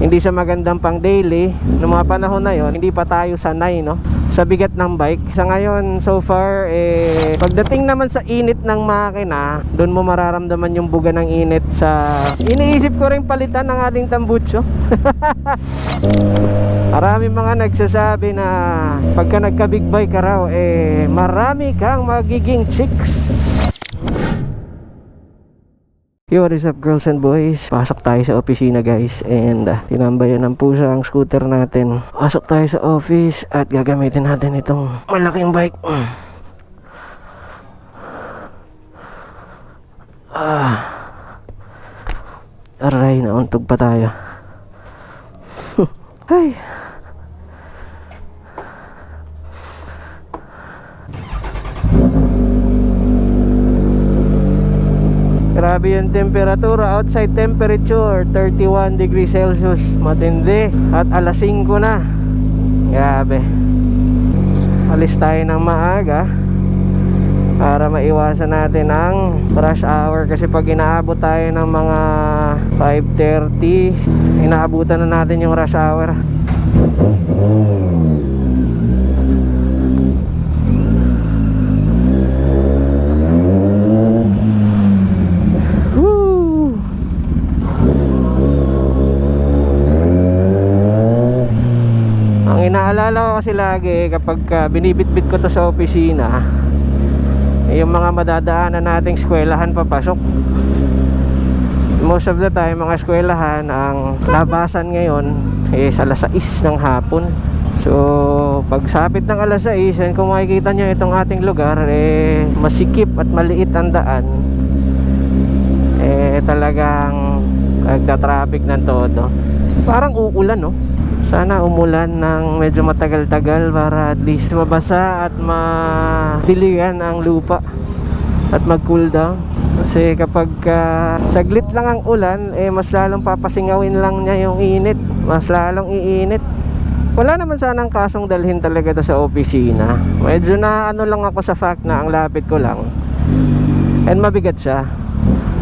hindi siya magandang pang daily. Noong mga panahon na yon, hindi pa tayo sanay, no, sa bigat ng bike. Sa ngayon, so far, pagdating naman sa init ng makina, doon mo mararamdaman yung buga ng init sa... Iniisip ko rin palitan ng ating tambucho. Marami mga nagsasabi na pagka nagka-big bike ka raw, marami kang magiging chicks. Yo, what is up girls and boys? Pasok tayo sa opisina guys, and tinambayan ng pusa ang scooter natin. Pasok tayo sa office at gagamitin natin itong malaking bike. Aray, nauntog pa tayo. Ay. Grabe yung temperatura, outside temperature 31 degrees Celsius, matindi. At alas 5 na. Grabe. Alis tayo ng maaga para maiwasan natin ang rush hour. Kasi pag inaabot tayo ng mga 5:30, inaabutan na natin yung rush hour. Inaalala ko kasi lagi kapag binibitbit ko to sa opisina, yung mga madadaanan nating eskwelahan papasok. Most of the time mga eskwelahan, ang labasan ngayon is alas 6 ng hapon. So pag sapit ng alas 6, and kung makikita nyo itong ating lugar, masikip at maliit ang daan, talagang nagta-traffic ng todo. Parang uulan, no? Sana umulan ng medyo matagal-tagal para at least mabasa at madiligan ang lupa at mag-cool down. Kasi kapag saglit lang ang ulan, mas lalong papasingawin lang niya yung init, mas lalong iinit. Wala naman sanang kasong dalhin talaga to sa opisina. Medyo na ano lang ako sa fact na ang lapit ko lang and mabigat siya.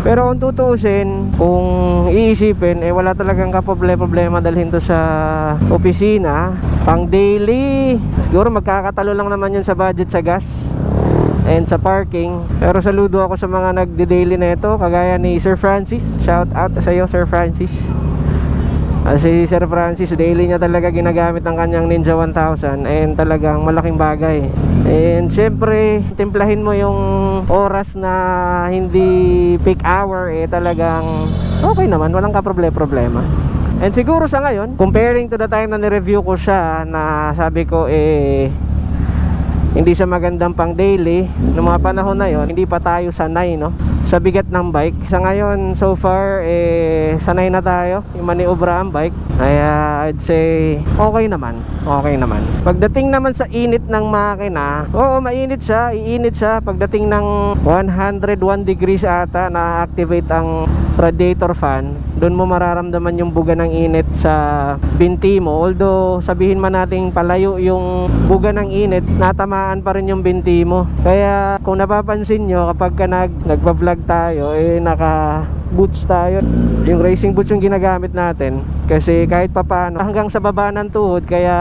Pero kung tutuusin, kung iisipin, wala talagang kaproblema dalhin to sa opisina. Pang daily, siguro magkakatalo lang naman yun sa budget sa gas and sa parking. Pero saludo ako sa mga nagde-daily na ito, kagaya ni Sir Francis. Shout out sa iyo, Sir Francis. Si Sir Francis, daily niya talaga ginagamit ang kanyang Ninja 1000, and talagang malaking bagay. And syempre, timplahin mo yung oras na hindi peak hour, talagang okay naman, walang kaproblema. And siguro sa ngayon, comparing to the time na ni-review ko siya, na sabi ko hindi siya magandang pang daily. Noong mga panahon na yon, hindi pa tayo sanay, no, sa bigat ng bike. Sa ngayon, so far, sanay na tayo yung maniobra ang bike. Kaya I'd say okay naman. Pagdating naman sa init ng makina, oo, mainit siya, iinit siya. Pagdating ng 101 degrees ata, na-activate ang radiator fan, doon mo mararamdaman yung buga ng init sa binti mo. Although sabihin man nating palayo yung buga ng init, natamaan pa rin yung binti mo. Kaya kung napapansin nyo, kapag nagpa-vlog tayo, naka boots tayo. Yung racing boots yung ginagamit natin, kasi kahit papaano hanggang sa baba ng tuhod, kaya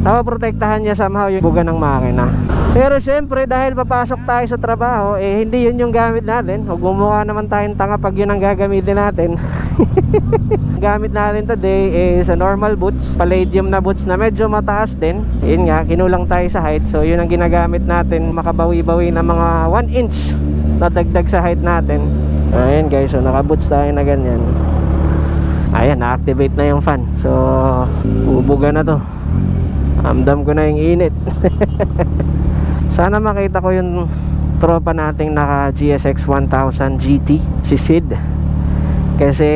napaprotektahan niya somehow yung buga ng makina. Pero syempre, dahil papasok tayo sa trabaho, hindi yun yung gamit natin. Huwag mumukha naman tayong tanga pag yun ang gagamitin natin. Gamit natin today is a normal boots, palladium na boots na medyo mataas din. Yun nga, kinulang tayo sa height, so yun ang ginagamit natin, makabawi-bawi na mga 1 inch na dagdag sa height natin. Ayan guys, so naka-boots tayo na ganyan. Ayan, na-activate na yung fan. So bubuga na to. Amdam ko na yung init. Sana makita ko yung tropa nating naka GSX 1000 GT, si Sid. Kasi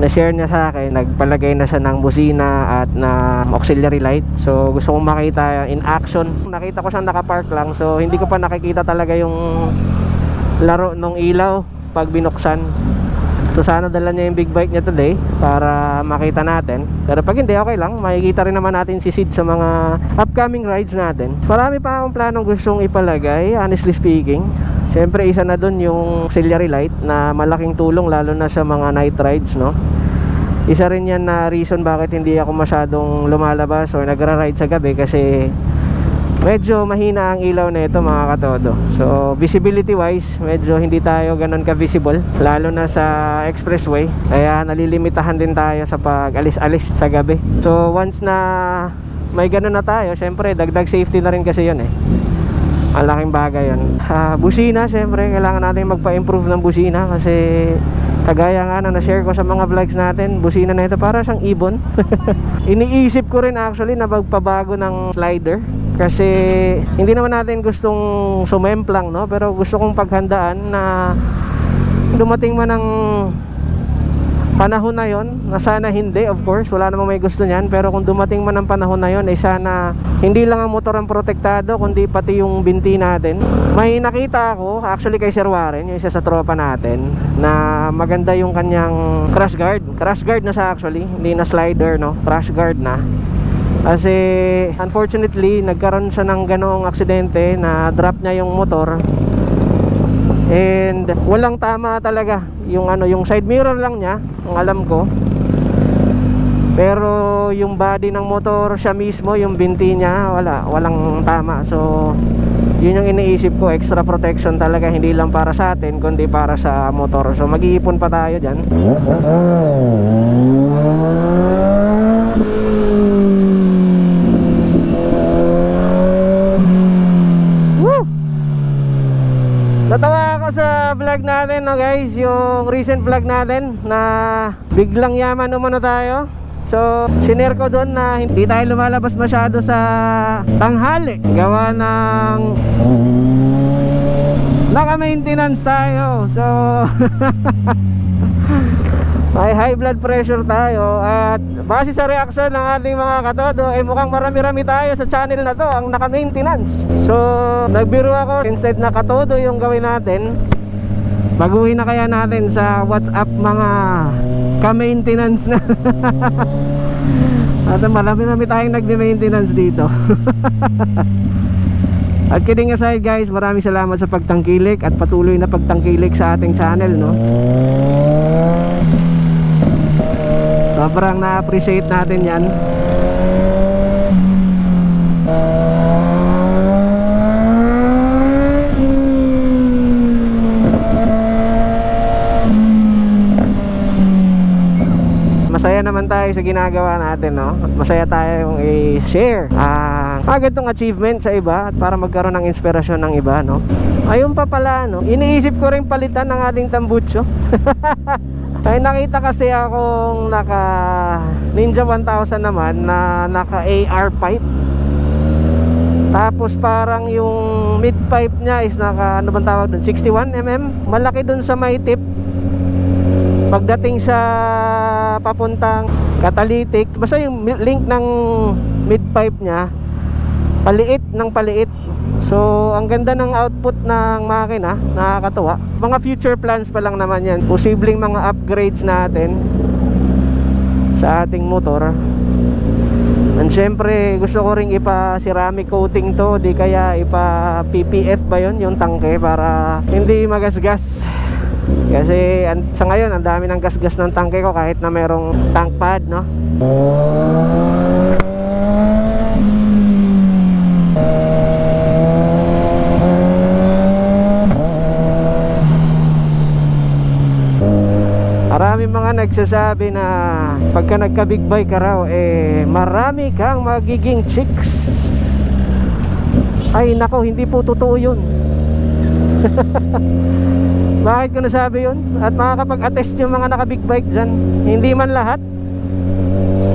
na-share niya sa akin, nagpalagay na siya ng busina at na auxiliary light. So gusto kong makita in action. Nakita ko siyang nakapark lang, so hindi ko pa nakikita talaga yung laro ng ilaw pag binuksan. So sana dala niya yung big bike niya today para makita natin. Pero pag hindi, okay lang, makikita rin naman natin si Sid sa mga upcoming rides natin. Marami pa akong planong gustong ipalagay, honestly speaking. Siyempre isa na dun yung auxiliary light, na malaking tulong lalo na sa mga night rides, no? Isa rin yan na reason bakit hindi ako masyadong lumalabas or nagra-ride sa gabi, kasi medyo mahina ang ilaw na ito mga katodo. So visibility wise, medyo hindi tayo ganun ka-visible, lalo na sa expressway. Kaya nalilimitahan din tayo sa pag-alis-alis sa gabi. So once na may ganun na tayo, syempre dagdag safety na rin kasi yun eh. Malaking bagay yun. Busina, syempre kailangan natin magpa-improve ng busina, kasi kagaya nga na na-share ko sa mga vlogs natin, busina na ito para siyang ibon. Iniisip ko rin actually na magpabago ng slider, kasi hindi naman natin gustong sumemplang, no? Pero gusto kong paghandaan na dumating man ng panahon na yon, na sana hindi, of course, wala namang may gusto niyan, pero kung dumating man ang panahon na yon, ay sana hindi lang ang motor ang protektado, kundi pati yung binti natin. May nakita ako actually kay Sir Warren, yung isa sa tropa natin, na maganda yung kanyang crash guard na siya actually, hindi na slider, no, crash guard na. Kasi unfortunately nagkaroon siya ng ganoong aksidente na drop niya yung motor, and walang tama talaga yung yung side mirror lang niya, ang alam ko, pero yung body ng motor, siya mismo, yung binti niya, walang tama. So yun yung iniisip ko, extra protection talaga, hindi lang para sa atin kundi para sa motor. So mag-iipon pa tayo dyan. Natawa ako sa vlog natin, no guys, yung recent vlog natin na biglang yaman umano tayo. So sinare ko doon na hindi tayo lumalabas masyado sa tanghali, gawa ng naka-maintenance tayo. So may high blood pressure tayo, at base sa reaction ng ating mga katodo, mukhang marami-rami tayo sa channel na to ang naka-maintenance. So nagbiro ako, instead na katodo yung gawin natin, baguhin na kaya natin sa WhatsApp mga ka-maintenance na. At marami-rami tayong nagme-maintenance dito. At kidding aside guys, maraming salamat sa pagtangkilik at patuloy na pagtangkilik sa ating channel, no. Sobrang na-appreciate natin yan. Masaya naman tayo sa ginagawa natin, no? At masaya tayong i-share ganitong achievement sa iba, at para magkaroon ng inspirasyon ng iba, no? Ayun pa pala, no? Iniisip ko rin palitan ng ating tambucho. Ay nakita kasi akong naka Ninja 1000 naman na naka AR pipe, tapos parang yung mid pipe niya is naka, ano bang tawag dun, 61mm. Malaki dun sa may tip. Pagdating sa papuntang catalytic, basta yung link ng mid pipe niya paliit ng paliit. So ang ganda ng output ng makina, nakakatuwa. Mga future plans pa lang naman yan, posibleng mga upgrades natin sa ating motor. And syempre gusto ko ring ipa-ceramic coating to, di kaya ipa-PPF ba yun, yung tangke, para hindi magasgas. Kasi sa ngayon ang dami ng gasgas ng tangke ko kahit na merong tank pad, no. Maraming mga nagsasabi na pagka nagka-big bike ka raw, marami kang magiging chicks. Ay nako, hindi po totoo yun. Bakit ko nasabi yun? At makakapag-attest yung mga naka-big bike dyan, hindi man lahat,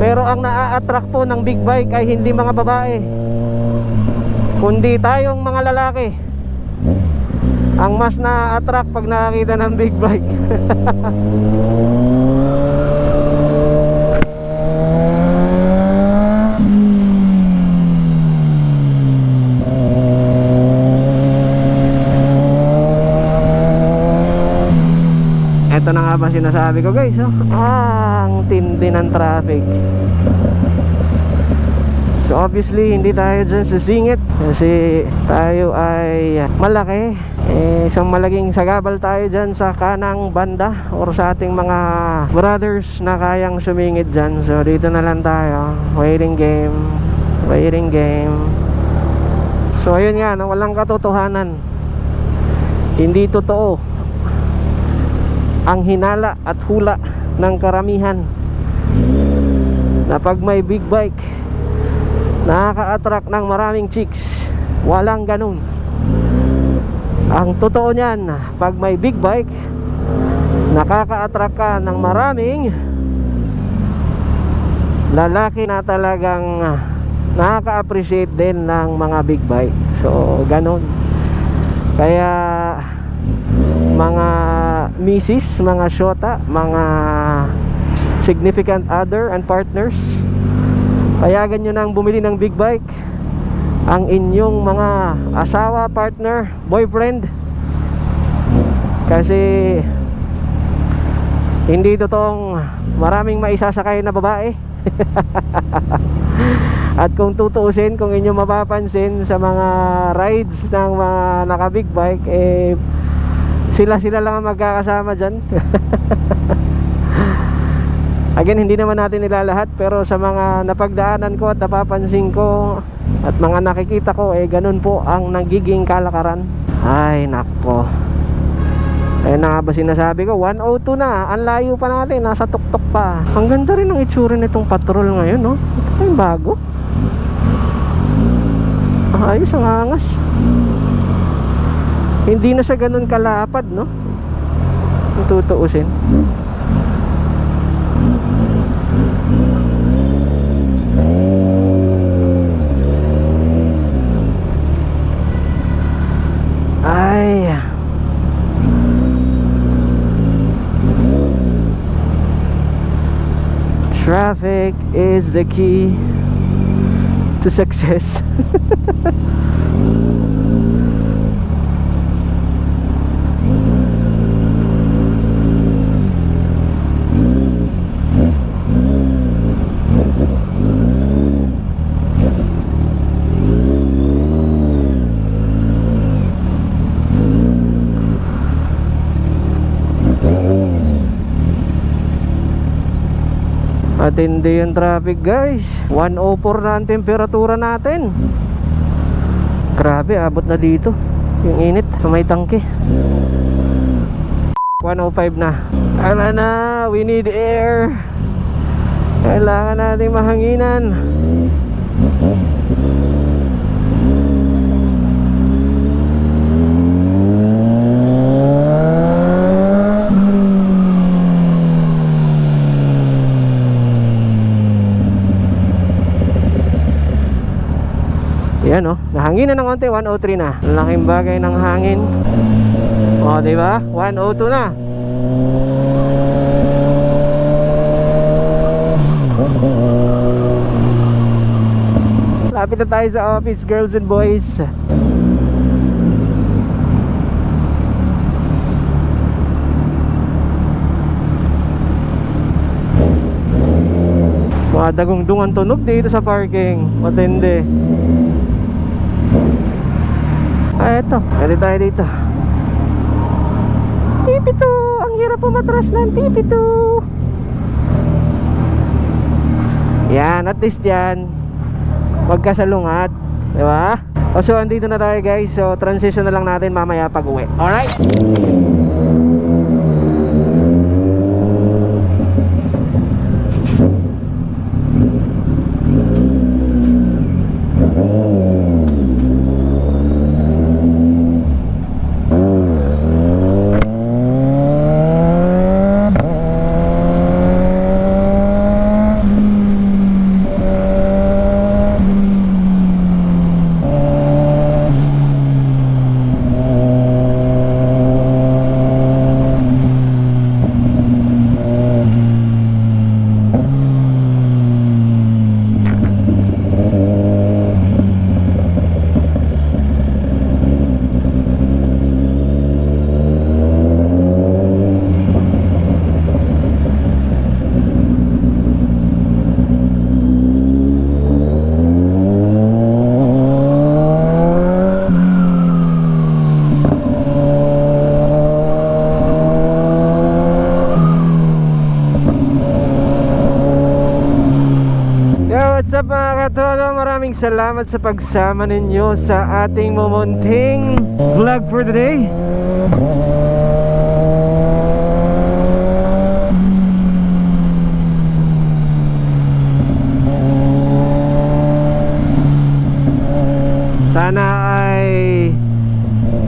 pero ang naa-attract po ng big bike ay hindi mga babae, kundi tayong mga lalaki ang mas na-attract pag nakakita ng big bike. Ito na nga ba sinasabi ko guys, oh? Ang tindi ng traffic. So obviously hindi tayo dyan sisingit kasi tayo ay malaki. Isang malaking sagabal tayo dyan sa kanang banda or sa ating mga brothers na kayang sumingit dyan. So dito na lang tayo. Waiting game. So ayun nga, no, walang katotohanan. Hindi totoo ang hinala at hula ng karamihan na pag may big bike nakaka-attract ng maraming chicks. Walang ganun. Ang totoo niyan, pag may big bike nakaka-attract ka ng maraming lalaki na talagang nakaka-appreciate din ng mga big bike. So ganun. Kaya mga misis, mga syota, mga significant other and partners, payagan nyo nang bumili ng big bike ang inyong mga asawa, partner, boyfriend, kasi hindi totoong maraming maisasakay na babae. At kung tutuusin, kung inyo mapapansin sa mga rides ng mga naka big bike, sila lang ang magkakasama dyan. Again, hindi naman natin nilalahat, pero sa mga napagdaanan ko at napapansin ko at mga nakikita ko, ganun po ang nagiging kalakaran. Ay nako, ayun na nga ba sinasabi ko, 102 na, ang layo pa natin, nasa tuktok pa. Ang ganda rin ng itsura nitong patrol ngayon, no? Ito yung bago. Ayos, ang angas. Hindi na siya ganun kalapad, no? Kung tutuusin. Ay, traffic is the key to success. Matindi yung traffic, guys. 104 na ang temperatura natin. Grabe, abot na dito yung init, may tangke. 105 na. Ala na, we need air. Kailangan natin mahanginan. Yan, oh, nahanginan ng konti. 103 na. Laking bagay ng hangin. O, diba? 102 na. Lapit na tayo sa office, girls and boys. Mga dagong-dungan tunog dito sa parking. Matindi. Eto, pwede tayo dito. Tipito, ang hirap pumatras ng tipito. Yan, at least yan magkasalungat, diba? So andito na tayo, guys. So transition na lang natin mamaya pag uwi. Alright. What's up mga katodo? Maraming salamat sa pagsama ninyo sa ating mumunting vlog for today. Sana ay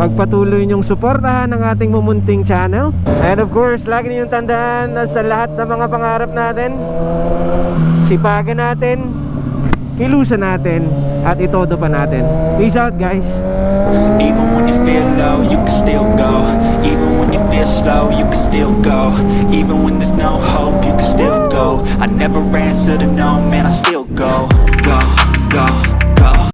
pagpatuloy niyong suportahan ang ating mumunting channel. And of course, lagi niyong tandaan na sa lahat ng mga pangarap natin, sipagan natin, kilusan natin, at itodo pa natin. Peace out guys. Even when you feel low, you can still go. Even when you feel slow, you can still go. Even when there's no hope, you can still go. I never answer to no, man, I still go.